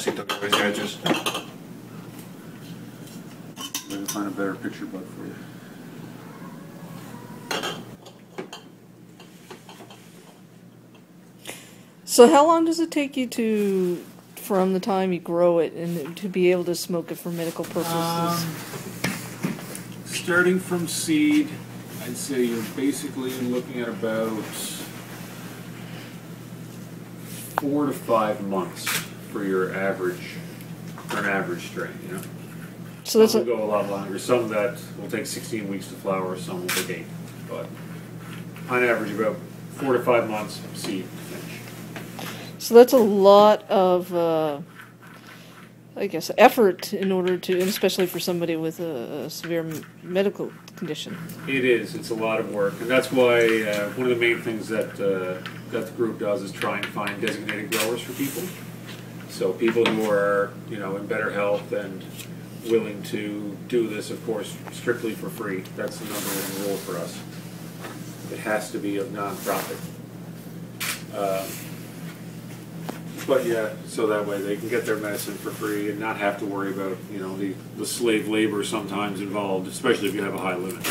he took away his edges. I can find a better picture bud for you. So how long does it take you from the time you grow it and to be able to smoke it for medical purposes? Starting from seed, I'd say you're basically looking at about 4 to 5 months for an average strain, you know. So that's some will go a lot longer. Some that will take 16 weeks to flower, some will take 8. But on average, about 4 to 5 months seed to finish. so that's a lot of, I guess, effort in order to, and especially for somebody with a severe medical condition. It is. It's a lot of work, and that's why one of the main things that the group does is try and find designated growers for people. So people who are, you know, in better health and willing to do this, of course, strictly for free. That's the #1 rule for us. It has to be of nonprofit. But yeah, so that way they can get their medicine for free and not have to worry about, you know, the slave labor sometimes involved, especially if you have a high limit.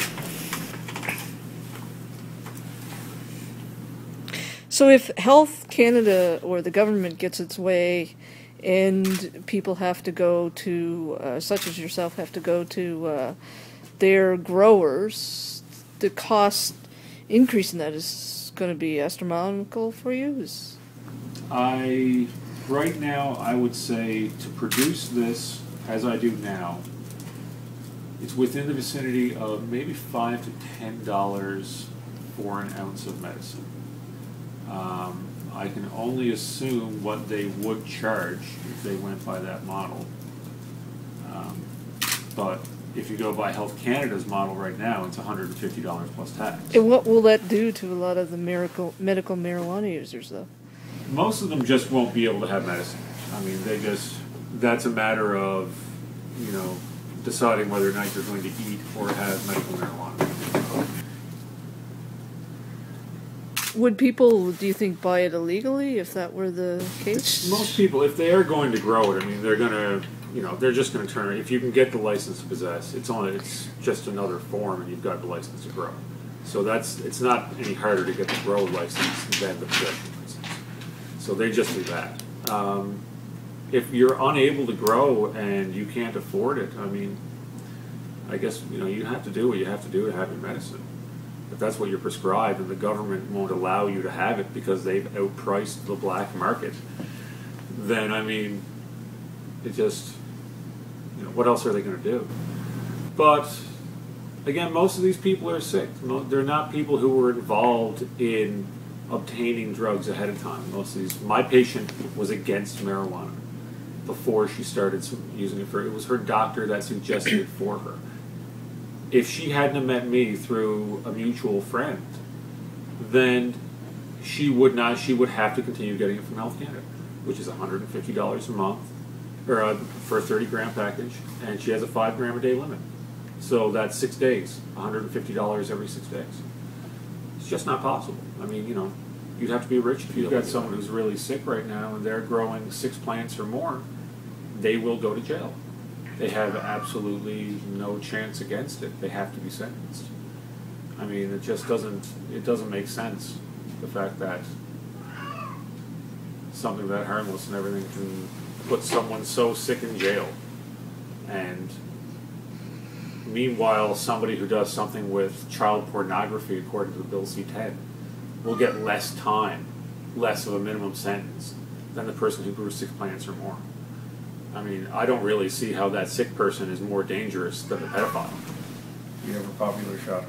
So if Health Canada or the government gets its way and people have to go to, such as yourself, have to go to their growers, the cost increase in that is going to be astronomical for you? Right now, I would say to produce this as I do now, it's within the vicinity of maybe $5 to $10 for an ounce of medicine. I can only assume what they would charge if they went by that model. But if you go by Health Canada's model right now, it's $150 plus tax. And what will that do to a lot of the medical marijuana users, though? Most of them just won't be able to have medicine. I mean, that's a matter of, you know, deciding whether or not you're going to eat or have medical marijuana. Would people, do you think, buy it illegally if that were the case? Most people, if they are going to grow it, I mean, they're going to, you know, they're just going to turn it. If you can get the license to possess, it's just another form, and you've got the license to grow. So it's not any harder to get the grow license than the possession license. So they just do that. If you're unable to grow and you can't afford it, I mean, I guess, you know, you have to do what you have to do to have your medicine. If that's what you're prescribed and the government won't allow you to have it because they've outpriced the black market, then, I mean, it just, you know, what else are they going to do? But, again, most of these people are sick. They're not people who were involved in obtaining drugs ahead of time. Most of these, my patient was against marijuana before she started using it it was her doctor that suggested it for her. If she hadn't have met me through a mutual friend, then she would have to continue getting it from Health Canada, which is $150 a month or for a 30-gram package, and she has a 5-gram a day limit. So that's 6 days, $150 every 6 days. It's just not possible. I mean, you know, you'd have to be rich. If you've got someone who's really sick right now and they're growing 6 plants or more, they will go to jail. They have absolutely no chance against it. They have to be sentenced. I mean, it just doesn't make sense, the fact that something that harmless and everything can put someone so sick in jail. And meanwhile, somebody who does something with child pornography, according to the Bill C-10, will get less time, less of a minimum sentence than the person who grew 6 plants or more. I mean, I don't really see how that sick person is more dangerous than the pedophile. You have a popular shot.